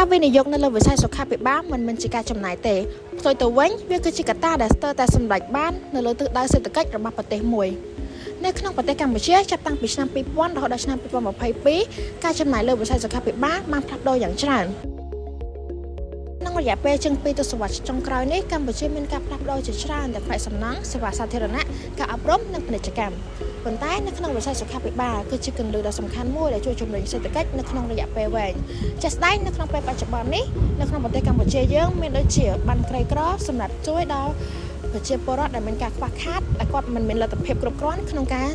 ការវិនិយោគនៅលើវិស័យសុខាភិបាលមិនជាការចំណាយទេផ្ទុយទៅវិញវាគឺជាកត្តាដែលស្ទើរតែសម្រេចបាននៅលើទិសដៅសេដ្ឋកិច្ចរបស់ប្រទេសមួយនៅក្នុងប្រទេសកម្ពុជាចាប់តាំងពីឆ្នាំ2000រហូតដល់ឆ្នាំ2022ការចំណាយលើវិស័យសុខាភិបាលបានផ្លាស់ប្ដូរយ៉ាងច្រើនក្នុងរយៈពេលជាង2ទសវត្សរ៍ចុងក្រោយនេះកម្ពុជាមានការផ្លាស់ប្ដូរជាច្រើនទាំងផ្នែកសំណង់សេវាសាធារណៈការអប់រំនិងពាណិជ្ជកម្មប៉ុន្តែនៅក្នុងវិស័យសុខាភិបាលគឺជាគន្លឹះដ៏សំខាន់មួយដែលជួយជំរុញសេដ្ឋកិច្ចនៅក្នុងរយៈពេលវែងជាក់ស្ដែងនៅក្នុងពេលបច្ចុប្បន្ននេះនៅក្នុងប្រទេសកម្ពុជាយើងមានដូចជាបានក្រីក្រសម្រាប់ជួយដល់ប្រជាពលរដ្ឋដែលមានការខ្វះខាតដែលគាត់មិនមានលទ្ធភាពគ្រប់គ្រាន់ក្នុងការ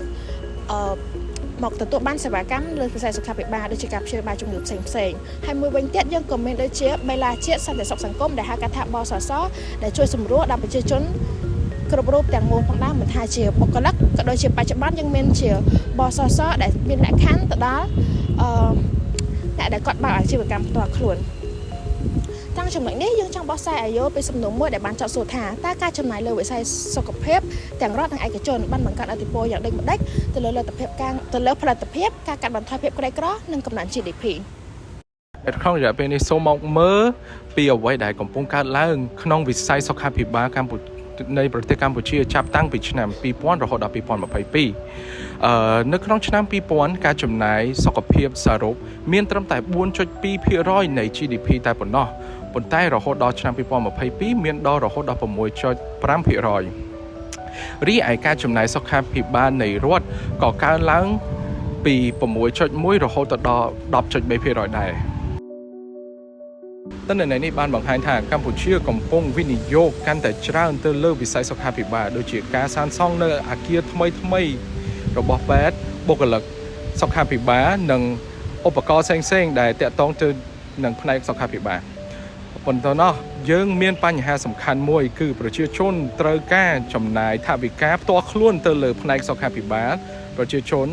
មកទទួលបានសេវាកម្មលើវិស័យសុខាភិបាលដូចជាការព្យាបាលជំងឺផ្សេងហើយមួយវិញទៀតយើងក៏មានដូចជាបេឡាជាតិសន្តិសុខសង្គមដែលហៅកាត់ថាបសសដែលជួយសម្រួលដល់ប្រជាជនគ្រប់រូបទាំងមូលផងដែរមិនថាជាបុគ្គលិកក៏ដូចជាបច្ចុប្បន្នយើងមានជាបសសដែលមានលក្ខខណ្ឌទៅដល់អ្នកដែលគាត់បើកអាជីវកម្មផ្ទាល់ខ្លួនតាមចំណុចនេះយើងចង់បោះស្រាយឲ្យយល់ពីសំណួរមួយដែលបានចោទសួរថាតើការចំណាយលើវិស័យសុខភាពទាំងរដ្ឋនិងឯកជនបានបង្កើនឥទ្ធិពលយ៉ាងដូចម្តេចទៅលើលទ្ធភាពទៅលើផលិតភាពការកាត់បន្ថយភាពក្រីក្រនិងកំណើន GDP ក្នុងរយៈពេលនេះសូមមកមើលពីអ្វីដែលកំពុងកើតឡើងក្នុងវិស័យសុខាភិបាលកម្ពុជានៃប្រទេសកម្ពុជាចាប់តាំងពីឆ្នាំ2000រហូតដល់2022នៅក្នុងឆ្នាំ2000ការចំណាយសុខភាពសរុបមានត្រឹមតែ 4.2% នៃ GDP តែប៉ុណ្ណោះប៉ុន្តែរហូតដល់ឆ្នាំ2022មានដល់រហូតដល់ 6.5% រីឯការចំណាយសុខាភិបាលនៃរដ្ឋក៏កើនឡើងពី 6.1 រហូតដល់ 10.3% ដែរទិន្នន័យនេះបានបង្ហាញថាកម្ពុជាកំពុងវិនិយោគកាន់តែច្រើនទៅលើវិស័យសុខាភិបាលដូចជាការសាងសង់នៅអគារថ្មីរបស់ពេទ្យបុគ្គលិកសុខាភិបាលនិងឧបករណ៍ផ្សេងៗដែលតាក់ទងទៅនឹងផ្នែកសុខាភិបាលប៉ុន្តែយើងមានបញ្ហាសំខាន់មួយគឺប្រជាជនត្រូវការចំណាយថវិកាផ្ទាល់ខ្លួនទៅលើផ្នែកសុខាភិបាលប្រជាជន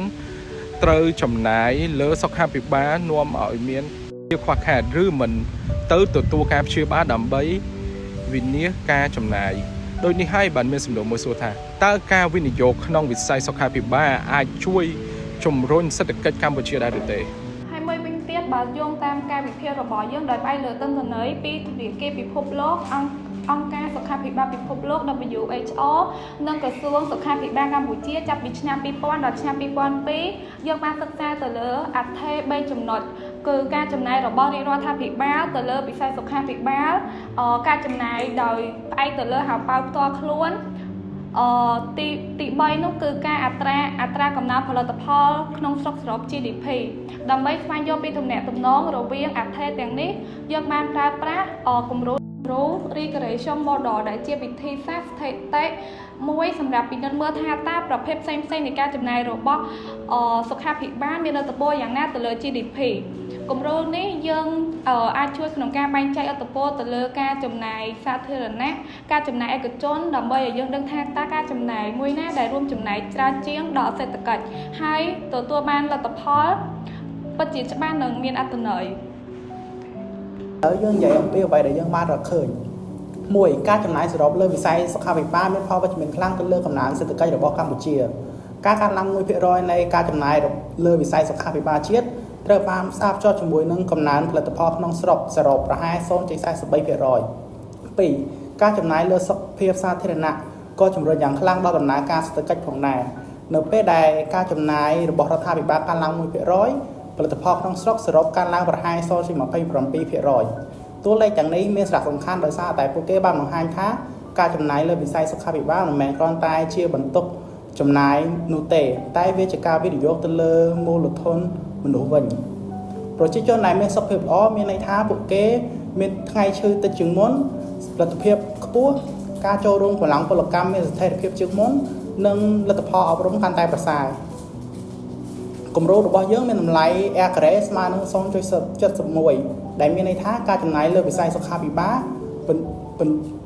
ត្រូវចំណាយលើសុខាភិបាលនាំឲ្យមានខ្វះខាតឬមិនទៅទទួលការព្យាបាលដើម្បីវិនិច្ឆ័យការចំណាយដូចនេះហើយបានមានសំណួរមួយសួរថាតើការវិនិយោគក្នុងវិស័យសុខាភិបាលអាចជួយជំរុញសេដ្ឋកិច្ចកម្ពុជាដែរឬទេហើយមួយវិញទៀតបើយោងតាមការវិភាគរបស់យើងដោយផ្អែកលើទិន្នន័យពីធនាគារពិភពលោកអង្គការសុខាភិបាលពិភពលោក WHO និងក្រសួងសុខាភិបាលកម្ពុជាចាប់ពីឆ្នាំ2000ដល់ឆ្នាំ2002យើងបានសិក្សាទៅលើអត្ថេ3ចំណុចគឺការចំណាយរបស់រាជរដ្ឋាភិបាលទៅលើវិស័យសុខាភិបាលការចំណាយដោយផ្អែកទៅលើហៅប៉ៅផ្ទាល់ខ្លួនទី3នោះគឺការអត្រាកំណើនផលិតផលក្នុងស្រុកសរុប GDP ដើម្បីស្វែងយល់ពីទំនាក់ទំនងរវាងអត្ថេទាំងនេះយើងបានប្រើប្រាស់គំរូ regression model ដែលជាវិធីសាស្ត្រស្ថិតិមួយសម្រាប់ពិនិត្យមើលថាតើប្រភេទផ្សេងៗនៃការចំណាយរបស់សុខាភិបាលមានឥទ្ធិពលយ៉ាងណាទៅលើ GDP គំរូនេះយើងអាចជួយក្នុងការបែងចែកឥទ្ធិពលទៅលើការចំណាយសាធារណៈការចំណាយឯកជនដើម្បីឲ្យយើងដឹងថាតើការចំណាយមួយណាដែលរួមចំណែកច្រើនជាងដល់សេដ្ឋកិច្ចហើយទទួលបានលទ្ធផលពិតជាច្បាស់និងមានអត្ថន័យយើងនិយាយអំពីអ្វីដែលយើងបានរកឃើញមួយការចំណាយសរុបលើវិស័យសុខាភិបាលមានផលវិជ្ជមានខ្លាំងទៅលើកំណើនសេដ្ឋកិច្ចរបស់កម្ពុជាការកើនឡើង 1% នៃការចំណាយលើវិស័យសុខាភិបាលជាតិត្រូវបានផ្សារភ្ជាប់ជាមួយនឹងកំណើនផលិតផលក្នុងស្រុកសរុបប្រហែល 0.43% 2ការចំណាយលើសុខភាពសាធារណៈក៏ជំរុញយ៉ាងខ្លាំងដល់ដំណើរការសេដ្ឋកិច្ចផងដែរនៅពេលដែលការចំណាយរបស់រដ្ឋាភិបាលកើនឡើង 1%ផលិតផលក្នុងស្រុកសរុបកើនឡើងប្រហែល 0.27% តួលេខទាំងនេះមានសារៈសំខាន់ដោយសារតែពួកគេបានបង្ហាញថាការចំណាយលើវិស័យសុខាភិបាលមិនមែនគ្រាន់តែជាបន្ទុកចំណាយនោះទេតែវាជាការវិនិយោគទៅលើមូលធនមនុស្សវិញប្រជាជនដែលមានសុខភាពល្អមានន័យថាពួកគេមានថ្ងៃឈឺតិចជាងមុនផលិតភាពខ្ពស់ការចូលរួមកម្លាំងពលកម្មមានស្ថិរភាពជាងមុននិងលទ្ធផលអប់រំកាន់តែប្រសើរគម្រោងរបស់យើងមានតម្លៃ ARE ស្មើនឹង 0.71 ដែលមានន័យថាការចំណាយលើវិស័យសុខាភិបាល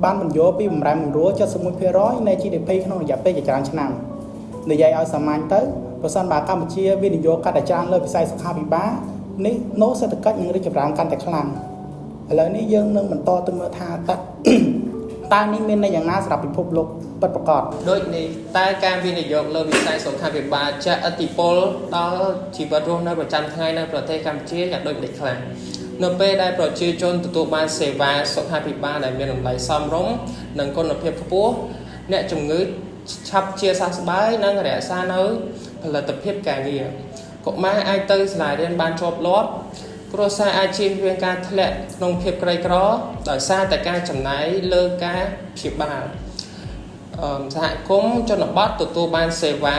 បានបញ្ចូលពីបម្រែបម្រួល 71% នៃ GDP ក្នុងរយៈពេលជាច្រើនឆ្នាំនិយាយឲ្យសាមញ្ញទៅប្រសិនបើកម្ពុជាវិនិយោគកាន់តែច្រើនលើវិស័យសុខាភិបាលនេះនូវសេដ្ឋកិច្ចនឹងរីកចម្រើនកាន់តែខ្លាំងឥឡូវនេះយើងនឹងបន្តទៅមើលថាតើនេះមានន័យយ៉ាងណាសម្រាប់ពិភពលោកពិតប្រាកដដូចនេះតើការវិនិយោគលើវិស័យសុខាភិបាលជះឥទ្ធិពលដល់ជីវិតរស់នៅប្រចាំថ្ងៃនៅប្រទេសកម្ពុជាយ៉ាងដូចម្តេចខ្លះ នៅពេលដែលប្រជាជនទទួលបានសេវាសុខាភិបាលដែលមានតម្លៃសមរម្យនិងគុណភាពខ្ពស់អ្នកជំងឺឆាប់ជាសះស្បើយនិងរក្សានៅផលិតភាពការងារកុមារអាចទៅសាលារៀនបានជាប់លាប់គ្រួសារអាចជៀសវាងការធ្លាក់ក្នុងភាពក្រីក្រដោយសារតែការចំណាយលើការព្យាបាលសហគមន៍ជនបទទទួលបានសេវា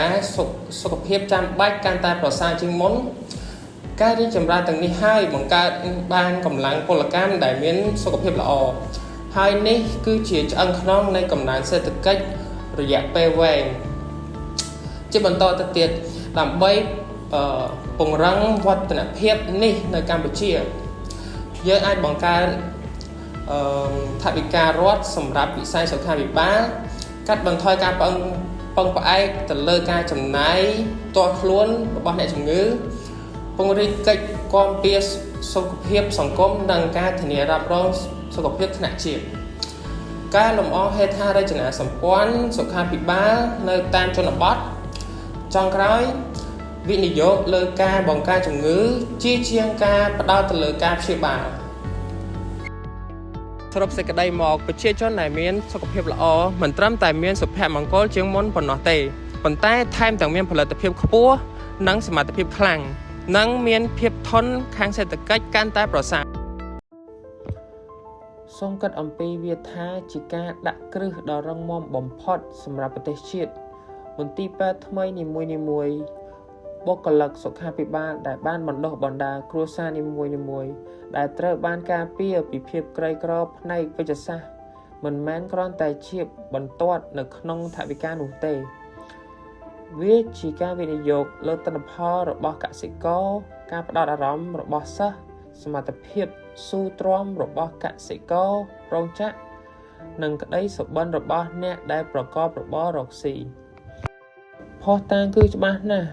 សុខភាពចាំបាច់កាន់តែប្រសើរជាងមុនការរីកចម្រើនទាំងនេះហើយបង្កើតបានកម្លាំងពលកម្មដែលមានសុខភាពល្អហើយនេះគឺជាឆ្អឹងខ្នងនៃកំណើនសេដ្ឋកិច្ចរយៈពេលវែងជាបន្តទៅទៀតដើម្បីពង្រឹងវឌ្ឍនភាពនេះនៅកម្ពុជាយើងអាចបង្កើនថវិការដ្ឋសម្រាប់វិស័យសុខាភិបាលកាត់បន្ថយការពឹងផ្អែកទៅលើការចំណាយផ្ទាល់ខ្លួនរបស់អ្នកជំងឺពង្រីកកិច្ចគាំពារសុខភាពសង្គមនិងការធានារ៉ាប់រងសុខភាពថ្នាក់ជាតិការលំអងហេដ្ឋារចនាសម្ព័ន្ធសុខាភិបាលនៅតាមជនបទចុងក្រោយវិនិយោគលើការបង្ការជំងឺជាជាងការផ្ដោតទៅលើការព្យាបាលសរុបសេចក្តីមកប្រជាជនដែលមានសុខភាពល្អមិនត្រឹមតែមានសុភមង្គលជាងមុនប៉ុណ្ណោះទេប៉ុន្តែថែមទាំងមានផលិតភាពខ្ពស់និងសមត្ថភាពខ្លាំងនិងមានភាពធន់ខាងសេដ្ឋកិច្ចកាន់តែប្រសើរសូមគិតអំពីវាថាជាការដាក់គ្រឹះដ៏រឹងមាំបំផុតសម្រាប់ប្រទេសជាតិមន្ទីរពេទ្យថ្មីនីមួយៗបុគ្គលិកសុខាភិបាលដែលបានបណ្ដុះបណ្ដាលគ្រួសារនីមួយៗដែលត្រូវបានការពារពីភាពក្រីក្រផ្នែកវិទ្យាសាស្ត្រមិនមែនគ្រាន់តែជាបន្ទាត់នៅក្នុងថវិកានោះទេវាជាការវិនិយោគលើទិន្នផលរបស់កសិករការផ្ដោតអារម្មណ៍របស់សិស្សសមត្ថភាពស៊ូទ្រាំរបស់កសិកររោងចក្រនិងក្តីសុបិនរបស់អ្នកដែលប្រកបរបររកស៊ីភស្តុតាងគឺច្បាស់ណាស់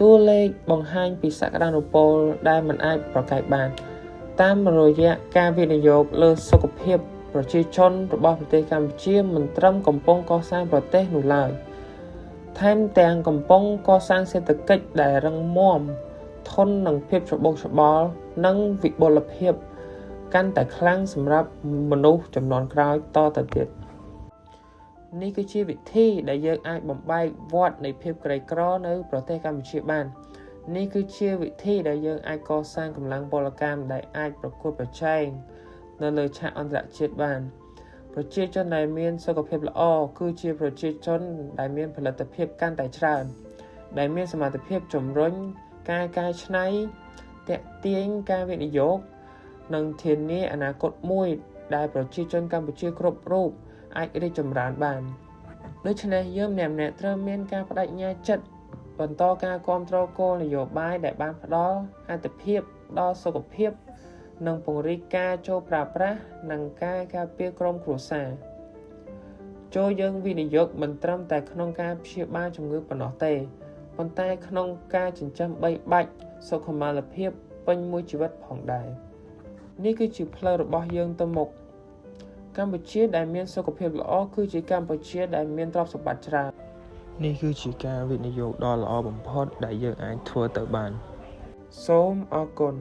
តួលេខបង្ហាញពីសក្តានុពលដែលមិនអាចប្រកែកបានតាមរយៈការវិនិយោគលើសុខភាពប្រជាជនរបស់ប្រទេសកម្ពុជាមិនត្រឹមកំពុងកសាងប្រទេសនោះឡើយថែមទាំងកំពុងកសាងសេដ្ឋកិច្ចដែលរឹងមាំធន់នឹងភាពច្របូកច្របល់និងវិបុលភាពកាន់តែខ្លាំងសម្រាប់មនុស្សជំនាន់ក្រោយតទៅទៀតនេះគឺជាវិធីដែលយើងអាចបំបែកវដ្តនៃភាពក្រីក្រនៅប្រទេសកម្ពុជាបាននេះគឺជាវិធីដែលយើងអាចកសាងកម្លាំងពលកម្មដែលអាចប្រកួតប្រជែងនៅលើឆាកអន្តរជាតិបានប្រជាជនដែលមានសុខភាពល្អគឺជាប្រជាជនដែលមានផលិតភាពកាន់តែច្រើនដែលមានសមត្ថភាពជំរុញការកែច្នៃទាក់ទាញការវិនិយោគនិងធានាអនាគតមួយដែលប្រជាជនកម្ពុជាគ្រប់រូបអាចរីកចម្រើនបានដូច្នេះយើងម្នាក់ៗត្រូវមានការបដិញ្ញាចិត្តបន្តការគាំទ្រគោលនយោបាយដែលបានផ្ដល់អាទិភាពដល់សុខភាពនិងពង្រីកការចូលប្រើប្រាស់និងការការពារក្រុមគ្រួសារចូលយើងវិនិយោគមិនត្រឹមតែក្នុងការព្យាបាលជំងឺប៉ុណ្ណោះទេប៉ុន្តែក្នុងការចិញ្ចឹមបីបាច់សុខុមាលភាពពេញមួយជីវិតផងដែរនេះគឺជាផ្លូវរបស់យើងទៅមុខកម្ពុជាដែលមានសុខភាពល្អគឺជាកម្ពុជាដែលមានទ្រព្យសម្បត្តិច្រើននេះគឺជាការវិនិយោគដ៏ល្អបំផុតដែលយើងអាចធ្វើទៅបានសូមអរគុណ